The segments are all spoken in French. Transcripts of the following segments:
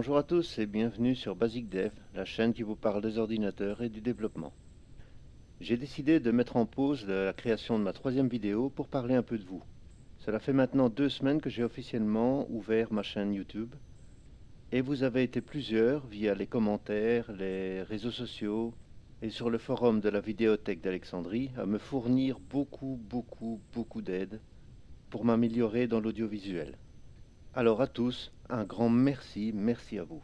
Bonjour à tous et bienvenue sur Basic Dev, la chaîne qui vous parle des ordinateurs et du développement. J'ai décidé de mettre en pause la création de ma troisième vidéo pour parler un peu de vous. Cela fait maintenant 2 semaines que j'ai officiellement ouvert ma chaîne YouTube et vous avez été plusieurs via les commentaires, les réseaux sociaux et sur le forum de la Vidéothèque d'Alexandrie à me fournir beaucoup d'aide pour m'améliorer dans l'audiovisuel. Alors à tous, un grand merci à vous.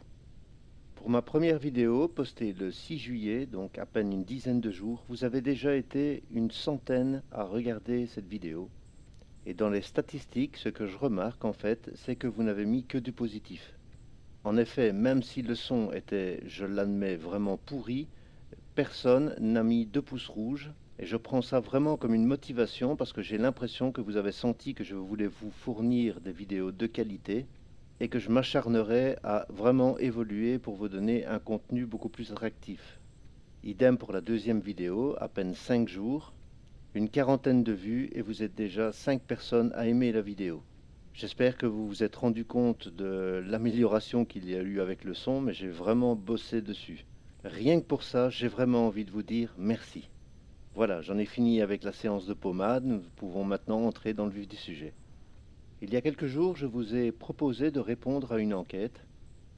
Pour ma première vidéo, postée le 6 juillet, donc à peine une dizaine de jours, vous avez déjà été une centaine à regarder cette vidéo. Et dans les statistiques, ce que je remarque en fait, c'est que vous n'avez mis que du positif. En effet, même si le son était, je l'admets, vraiment pourri, personne n'a mis 2 pouces rouges. Et je prends ça vraiment comme une motivation parce que j'ai l'impression que vous avez senti que je voulais vous fournir des vidéos de qualité et que je m'acharnerai à vraiment évoluer pour vous donner un contenu beaucoup plus attractif. Idem pour la deuxième vidéo, à peine 5 jours, une quarantaine de vues et vous êtes déjà 5 personnes à aimer la vidéo. J'espère que vous vous êtes rendu compte de l'amélioration qu'il y a eu avec le son, mais j'ai vraiment bossé dessus. Rien que pour ça, j'ai vraiment envie de vous dire merci. Voilà, j'en ai fini avec la séance de pommade, nous pouvons maintenant entrer dans le vif du sujet. Il y a quelques jours, je vous ai proposé de répondre à une enquête.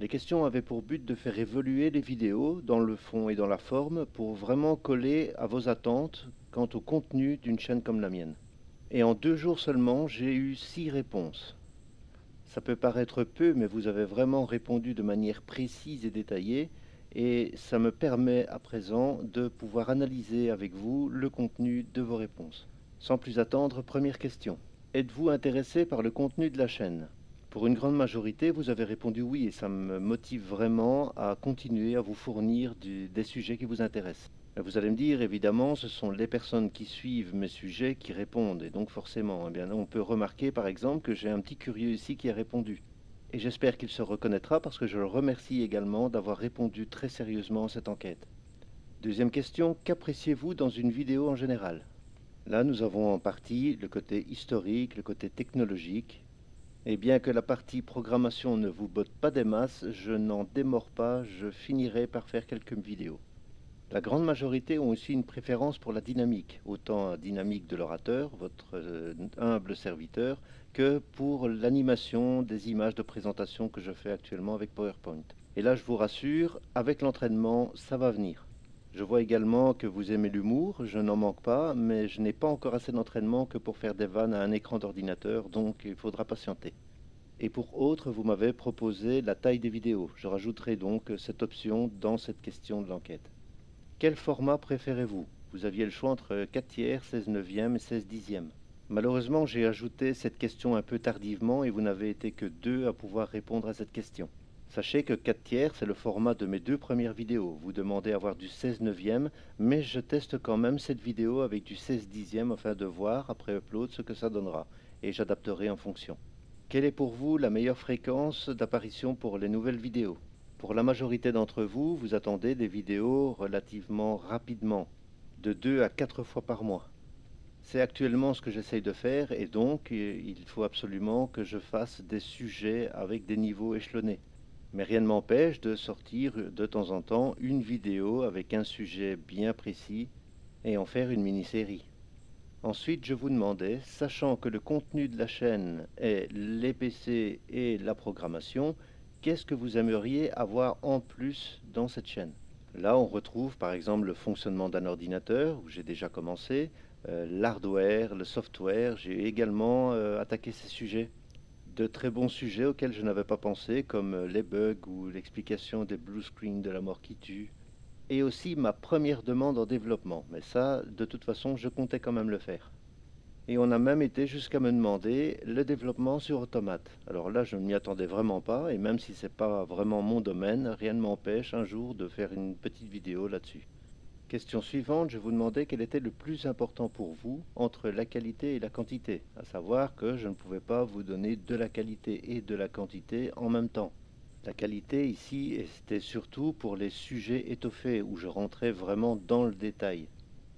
Les questions avaient pour but de faire évoluer les vidéos dans le fond et dans la forme pour vraiment coller à vos attentes quant au contenu d'une chaîne comme la mienne. Et en 2 jours seulement, j'ai eu 6 réponses. Ça peut paraître peu, mais vous avez vraiment répondu de manière précise et détaillée, et ça me permet à présent de pouvoir analyser avec vous le contenu de vos réponses. Sans plus attendre, première question. Êtes-vous intéressé par le contenu de la chaîne? Pour une grande majorité, vous avez répondu oui et ça me motive vraiment à continuer à vous fournir des sujets qui vous intéressent. Vous allez me dire, évidemment, ce sont les personnes qui suivent mes sujets qui répondent et donc forcément, eh bien, on peut remarquer par exemple que j'ai un petit curieux ici qui a répondu. Et j'espère qu'il se reconnaîtra parce que je le remercie également d'avoir répondu très sérieusement à cette enquête. Deuxième question, qu'appréciez-vous dans une vidéo en général? Là, nous avons en partie le côté historique, le côté technologique. Et bien que la partie programmation ne vous botte pas des masses, je n'en démords pas, je finirai par faire quelques vidéos. La grande majorité ont aussi une préférence pour la dynamique, autant la dynamique de l'orateur, votre humble serviteur, que pour l'animation des images de présentation que je fais actuellement avec PowerPoint. Et là, je vous rassure, avec l'entraînement, ça va venir. Je vois également que vous aimez l'humour, je n'en manque pas, mais je n'ai pas encore assez d'entraînement que pour faire des vannes à un écran d'ordinateur, donc il faudra patienter. Et pour autre, vous m'avez proposé la taille des vidéos. Je rajouterai donc cette option dans cette question de l'enquête. Quel format préférez-vous? Vous aviez le choix entre 4 tiers, 16 neuvième et 16 dixième. Malheureusement, j'ai ajouté cette question un peu tardivement et vous n'avez été que 2 à pouvoir répondre à cette question. Sachez que 4 tiers, c'est le format de mes 2 premières vidéos. Vous demandez à avoir du 16 neuvième, mais je teste quand même cette vidéo avec du 16 dixième afin de voir après upload ce que ça donnera, et j'adapterai en fonction. Quelle est pour vous la meilleure fréquence d'apparition pour les nouvelles vidéos? Pour la majorité d'entre vous, vous attendez des vidéos relativement rapidement, de 2 à 4 fois par mois. C'est actuellement ce que j'essaye de faire et donc il faut absolument que je fasse des sujets avec des niveaux échelonnés. Mais rien ne m'empêche de sortir de temps en temps une vidéo avec un sujet bien précis et en faire une mini-série. Ensuite, je vous demandais, sachant que le contenu de la chaîne est les PC et la programmation, qu'est-ce que vous aimeriez avoir en plus dans cette chaîne? Là, on retrouve par exemple le fonctionnement d'un ordinateur, où j'ai déjà commencé, l'hardware, le software, j'ai également attaqué ces sujets. De très bons sujets auxquels je n'avais pas pensé, comme les bugs ou l'explication des blue screens de la mort qui tue, et aussi ma première demande en développement. Mais ça, de toute façon, je comptais quand même le faire. Et on a même été jusqu'à me demander le développement sur automate. Alors là, je ne m'y attendais vraiment pas, et même si c'est pas vraiment mon domaine, rien ne m'empêche un jour de faire une petite vidéo là-dessus. Question suivante, je vous demandais quel était le plus important pour vous entre la qualité et la quantité, à savoir que je ne pouvais pas vous donner de la qualité et de la quantité en même temps. La qualité ici, c'était surtout pour les sujets étoffés, où je rentrais vraiment dans le détail.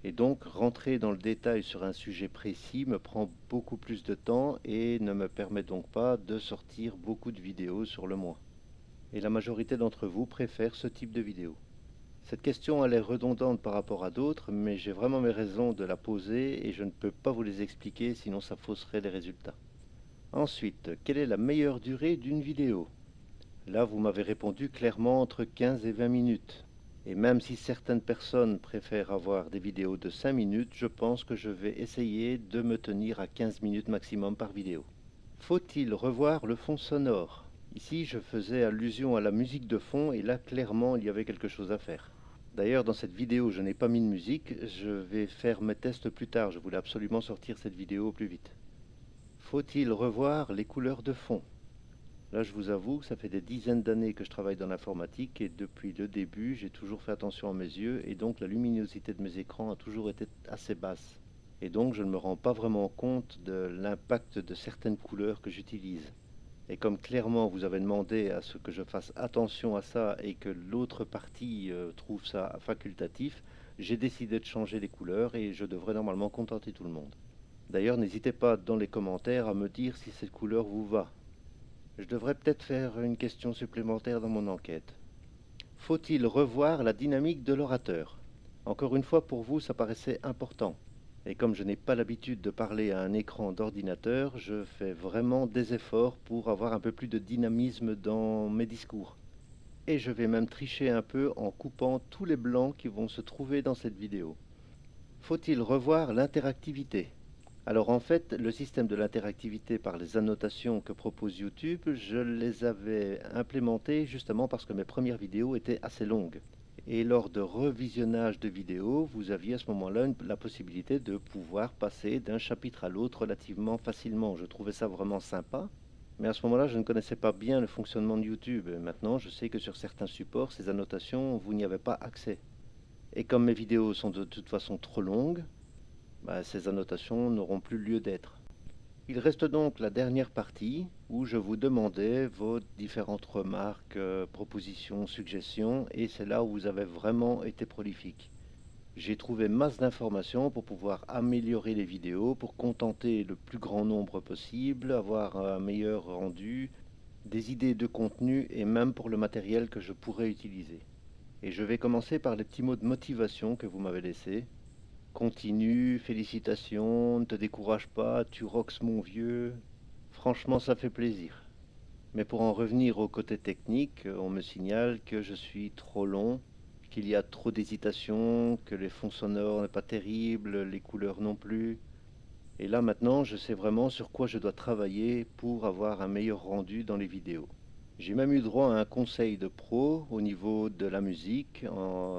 Et donc, rentrer dans le détail sur un sujet précis me prend beaucoup plus de temps et ne me permet donc pas de sortir beaucoup de vidéos sur le mois. et la majorité d'entre vous préfère ce type de vidéo. Cette question elle est redondante par rapport à d'autres, mais j'ai vraiment mes raisons de la poser et je ne peux pas vous les expliquer, sinon ça fausserait les résultats. Ensuite, quelle est la meilleure durée d'une vidéo? Là, vous m'avez répondu clairement entre 15 et 20 minutes. Et même si certaines personnes préfèrent avoir des vidéos de 5 minutes, je pense que je vais essayer de me tenir à 15 minutes maximum par vidéo. Faut-il revoir le fond sonore? Ici, je faisais allusion à la musique de fond et là, clairement, il y avait quelque chose à faire. D'ailleurs, dans cette vidéo, je n'ai pas mis de musique, je vais faire mes tests plus tard, je voulais absolument sortir cette vidéo au plus vite. Faut-il revoir les couleurs de fond? Là, je vous avoue que ça fait des dizaines d'années que je travaille dans l'informatique et depuis le début, j'ai toujours fait attention à mes yeux et donc la luminosité de mes écrans a toujours été assez basse. Et donc, je ne me rends pas vraiment compte de l'impact de certaines couleurs que j'utilise. Et comme clairement vous avez demandé à ce que je fasse attention à ça et que l'autre partie trouve ça facultatif, j'ai décidé de changer les couleurs et je devrais normalement contenter tout le monde. D'ailleurs, n'hésitez pas dans les commentaires à me dire si cette couleur vous va. Je devrais peut-être faire une question supplémentaire dans mon enquête. Faut-il revoir la dynamique de l'orateur? Encore une fois, pour vous, ça paraissait important. Et comme je n'ai pas l'habitude de parler à un écran d'ordinateur, je fais vraiment des efforts pour avoir un peu plus de dynamisme dans mes discours. Et je vais même tricher un peu en coupant tous les blancs qui vont se trouver dans cette vidéo. Faut-il revoir l'interactivité? Alors en fait, le système de l'interactivité par les annotations que propose YouTube, je les avais implémentées justement parce que mes premières vidéos étaient assez longues. Et lors de revisionnage de vidéos, vous aviez à ce moment-là la possibilité de pouvoir passer d'un chapitre à l'autre relativement facilement. Je trouvais ça vraiment sympa. Mais à ce moment-là, je ne connaissais pas bien le fonctionnement de YouTube. Maintenant, je sais que sur certains supports, ces annotations, vous n'y avez pas accès. Et comme mes vidéos sont de toute façon trop longues, ces annotations n'auront plus lieu d'être. Il reste donc la dernière partie où je vous demandais vos différentes remarques, propositions, suggestions, et c'est là où vous avez vraiment été prolifique. J'ai trouvé masse d'informations pour pouvoir améliorer les vidéos, pour contenter le plus grand nombre possible, avoir un meilleur rendu, des idées de contenu et même pour le matériel que je pourrais utiliser. Et je vais commencer par les petits mots de motivation que vous m'avez laissés. Continue, félicitations, ne te décourage pas, tu rocks mon vieux. Franchement, ça fait plaisir. Mais pour en revenir au côté technique, on me signale que je suis trop long, qu'il y a trop d'hésitation, que les fonds sonores n'est pas terrible, les couleurs non plus. Et là maintenant, je sais vraiment sur quoi je dois travailler pour avoir un meilleur rendu dans les vidéos. J'ai même eu droit à un conseil de pro au niveau de la musique,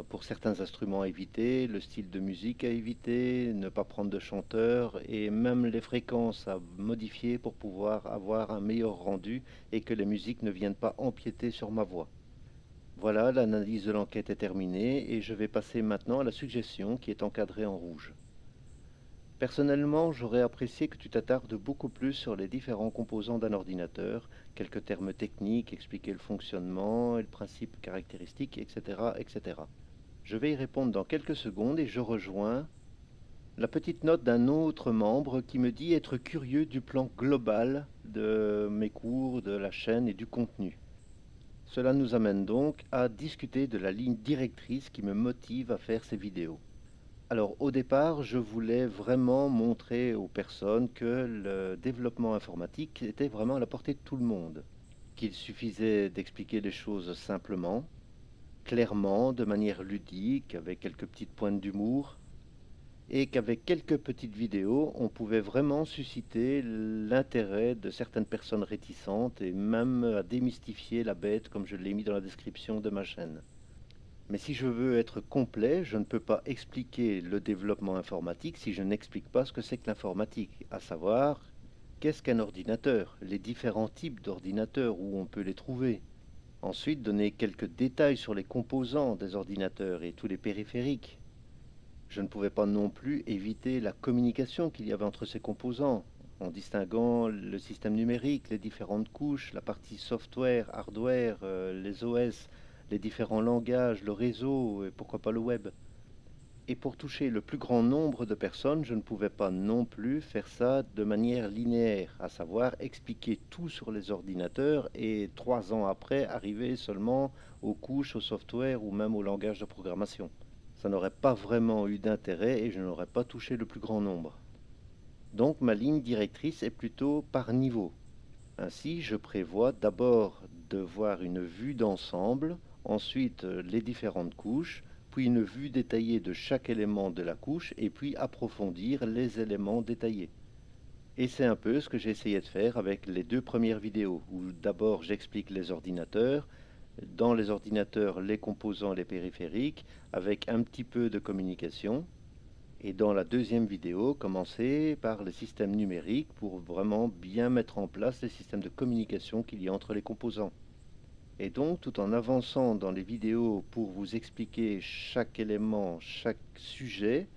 pour certains instruments à éviter, le style de musique à éviter, ne pas prendre de chanteur et même les fréquences à modifier pour pouvoir avoir un meilleur rendu et que les musiques ne viennent pas empiéter sur ma voix. Voilà, l'analyse de l'enquête est terminée et je vais passer maintenant à la suggestion qui est encadrée en rouge. Personnellement, j'aurais apprécié que tu t'attardes beaucoup plus sur les différents composants d'un ordinateur, quelques termes techniques, expliquer le fonctionnement et le principe caractéristique, etc., etc. Je vais y répondre dans quelques secondes et je rejoins la petite note d'un autre membre qui me dit être curieux du plan global de mes cours, de la chaîne et du contenu. Cela nous amène donc à discuter de la ligne directrice qui me motive à faire ces vidéos. Alors au départ, je voulais vraiment montrer aux personnes que le développement informatique était vraiment à la portée de tout le monde, qu'il suffisait d'expliquer les choses simplement, clairement, de manière ludique, avec quelques petites pointes d'humour, et qu'avec quelques petites vidéos, on pouvait vraiment susciter l'intérêt de certaines personnes réticentes et même à démystifier la bête comme je l'ai mis dans la description de ma chaîne. Mais si je veux être complet, je ne peux pas expliquer le développement informatique si je n'explique pas ce que c'est que l'informatique, à savoir qu'est-ce qu'un ordinateur, les différents types d'ordinateurs, où on peut les trouver. Ensuite, donner quelques détails sur les composants des ordinateurs et tous les périphériques. Je ne pouvais pas non plus éviter la communication qu'il y avait entre ces composants, en distinguant le système numérique, les différentes couches, la partie software, hardware, les OS, les différents langages, le réseau et pourquoi pas le web. Et pour toucher le plus grand nombre de personnes, je ne pouvais pas non plus faire ça de manière linéaire, à savoir expliquer tout sur les ordinateurs et 3 ans après arriver seulement aux couches, au software ou même au langage de programmation. Ça n'aurait pas vraiment eu d'intérêt et je n'aurais pas touché le plus grand nombre. Donc ma ligne directrice est plutôt par niveau. Ainsi, je prévois d'abord de voir une vue d'ensemble, ensuite les différentes couches, puis une vue détaillée de chaque élément de la couche, et puis approfondir les éléments détaillés. Et c'est un peu ce que j'ai essayé de faire avec les 2 premières vidéos, où d'abord j'explique les ordinateurs, dans les ordinateurs les composants, les périphériques, avec un petit peu de communication, et dans la 2e vidéo, commencer par les systèmes numériques pour vraiment bien mettre en place les systèmes de communication qu'il y a entre les composants. Et donc, tout en avançant dans les vidéos pour vous expliquer chaque élément, chaque sujet,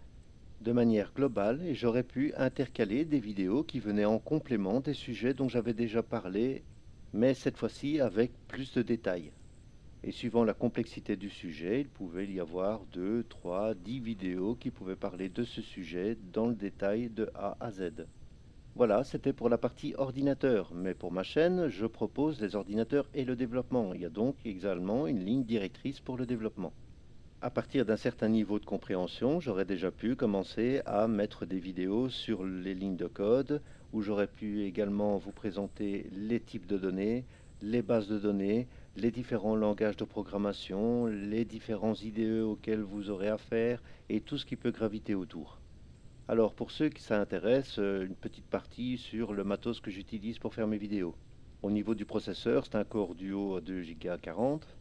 de manière globale, et j'aurais pu intercaler des vidéos qui venaient en complément des sujets dont j'avais déjà parlé, mais cette fois-ci avec plus de détails. Et suivant la complexité du sujet, il pouvait y avoir 2, 3, 10 vidéos qui pouvaient parler de ce sujet dans le détail de A à Z. Voilà, c'était pour la partie ordinateur, mais pour ma chaîne, je propose les ordinateurs et le développement. Il y a donc également une ligne directrice pour le développement. À partir d'un certain niveau de compréhension, j'aurais déjà pu commencer à mettre des vidéos sur les lignes de code, où j'aurais pu également vous présenter les types de données, les bases de données, les différents langages de programmation, les différents IDE auxquels vous aurez affaire et tout ce qui peut graviter autour. Alors pour ceux qui ça intéresse, une petite partie sur le matos que j'utilise pour faire mes vidéos. Au niveau du processeur, c'est un Core Duo à 2 Go 40.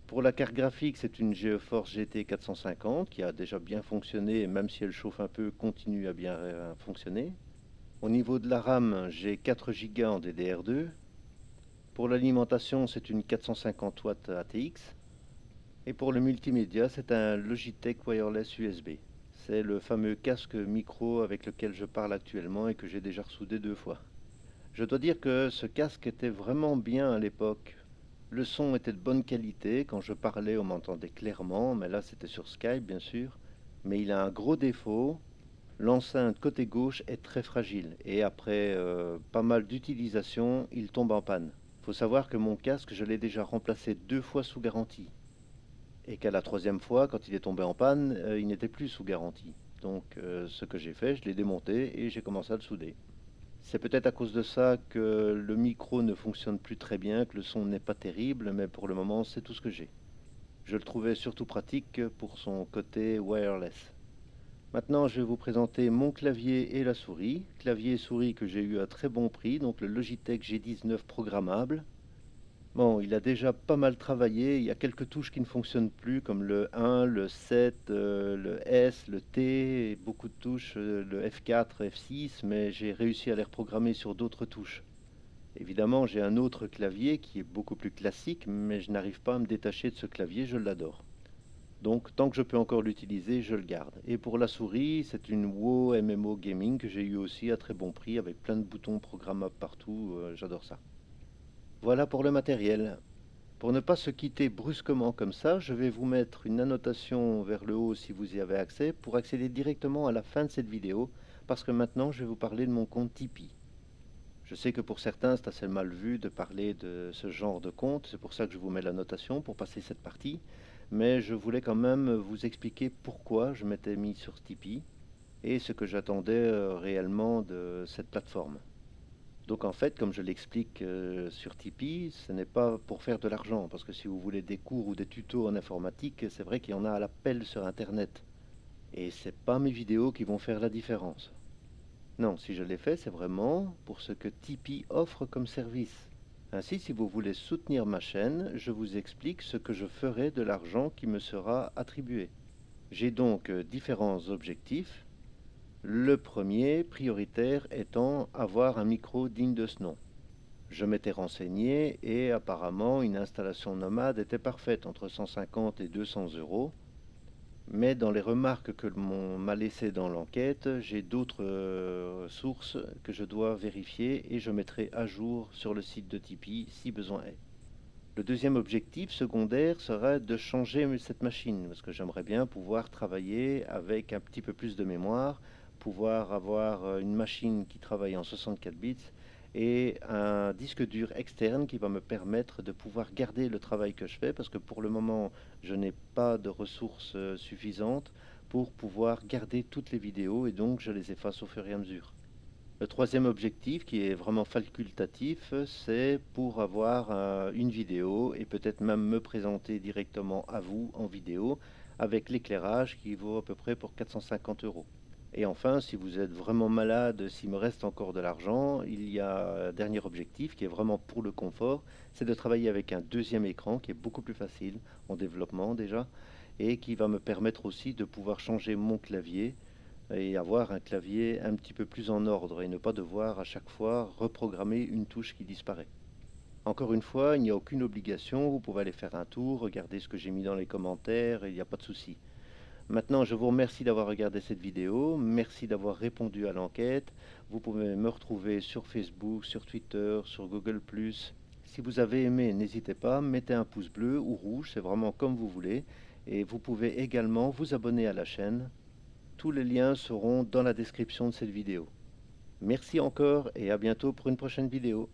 Pour la carte graphique, c'est une GeForce GT 450 qui a déjà bien fonctionné, et même si elle chauffe un peu, continue à bien fonctionner. Au niveau de la RAM, j'ai 4 Go en DDR2. Pour l'alimentation, c'est une 450 watts ATX. Et pour le multimédia, c'est un Logitech Wireless USB. C'est le fameux casque micro avec lequel je parle actuellement et que j'ai déjà ressoudé 2 fois. Je dois dire que ce casque était vraiment bien à l'époque. Le son était de bonne qualité, quand je parlais on m'entendait clairement, mais là c'était sur Skype bien sûr. Mais il a un gros défaut, l'enceinte côté gauche est très fragile et après pas mal d'utilisation, il tombe en panne. Il faut savoir que mon casque, je l'ai déjà remplacé 2 fois sous garantie. Et qu'à la 3e fois, quand il est tombé en panne, il n'était plus sous garantie. Donc ce que j'ai fait, je l'ai démonté et j'ai commencé à le souder. C'est peut-être à cause de ça que le micro ne fonctionne plus très bien, que le son n'est pas terrible, mais pour le moment, c'est tout ce que j'ai. Je le trouvais surtout pratique pour son côté wireless. Maintenant, je vais vous présenter mon clavier et la souris. Clavier et souris que j'ai eu à très bon prix, donc le Logitech G19 programmable. Bon, il a déjà pas mal travaillé, il y a quelques touches qui ne fonctionnent plus, comme le 1, le 7, le S, le T, et beaucoup de touches, le F4, F6, mais j'ai réussi à les reprogrammer sur d'autres touches. Évidemment, j'ai un autre clavier qui est beaucoup plus classique, mais je n'arrive pas à me détacher de ce clavier, je l'adore. Donc, tant que je peux encore l'utiliser, je le garde. Et pour la souris, c'est une WoW MMO Gaming que j'ai eu aussi à très bon prix, avec plein de boutons programmables partout, j'adore ça. Voilà pour le matériel. Pour ne pas se quitter brusquement comme ça, je vais vous mettre une annotation vers le haut si vous y avez accès pour accéder directement à la fin de cette vidéo, parce que maintenant je vais vous parler de mon compte Tipeee. Je sais que pour certains c'est assez mal vu de parler de ce genre de compte, c'est pour ça que je vous mets l'annotation pour passer cette partie, mais je voulais quand même vous expliquer pourquoi je m'étais mis sur Tipeee et ce que j'attendais réellement de cette plateforme. Donc en fait, comme je l'explique sur Tipeee, ce n'est pas pour faire de l'argent, parce que si vous voulez des cours ou des tutos en informatique, c'est vrai qu'il y en a à l'appel sur Internet. Et c'est pas mes vidéos qui vont faire la différence. Non, si je l'ai fait, c'est vraiment pour ce que Tipeee offre comme service. Ainsi, si vous voulez soutenir ma chaîne, je vous explique ce que je ferai de l'argent qui me sera attribué. J'ai donc différents objectifs. Le premier, prioritaire, étant avoir un micro digne de ce nom. Je m'étais renseigné et apparemment une installation nomade était parfaite, entre 150 et 200 euros. Mais dans les remarques que l'on m'a laissées dans l'enquête, j'ai d'autres sources que je dois vérifier et je mettrai à jour sur le site de Tipeee si besoin est. Le deuxième objectif secondaire serait de changer cette machine, parce que j'aimerais bien pouvoir travailler avec un petit peu plus de mémoire, pouvoir avoir une machine qui travaille en 64 bits et un disque dur externe qui va me permettre de pouvoir garder le travail que je fais, parce que pour le moment, je n'ai pas de ressources suffisantes pour pouvoir garder toutes les vidéos et donc je les efface au fur et à mesure. Le troisième objectif, qui est vraiment facultatif, c'est pour avoir une vidéo et peut-être même me présenter directement à vous en vidéo avec l'éclairage qui vaut à peu près pour 450 euros. Et enfin, si vous êtes vraiment malade, s'il me reste encore de l'argent, il y a un dernier objectif qui est vraiment pour le confort, c'est de travailler avec un deuxième écran qui est beaucoup plus facile en développement déjà et qui va me permettre aussi de pouvoir changer mon clavier et avoir un clavier un petit peu plus en ordre et ne pas devoir à chaque fois reprogrammer une touche qui disparaît. Encore une fois, il n'y a aucune obligation, vous pouvez aller faire un tour, regarder ce que j'ai mis dans les commentaires, il n'y a pas de souci. Maintenant, je vous remercie d'avoir regardé cette vidéo, merci d'avoir répondu à l'enquête. Vous pouvez me retrouver sur Facebook, sur Twitter, sur Google+. Si vous avez aimé, n'hésitez pas, mettez un pouce bleu ou rouge, c'est vraiment comme vous voulez. Et vous pouvez également vous abonner à la chaîne. Tous les liens seront dans la description de cette vidéo. Merci encore et à bientôt pour une prochaine vidéo.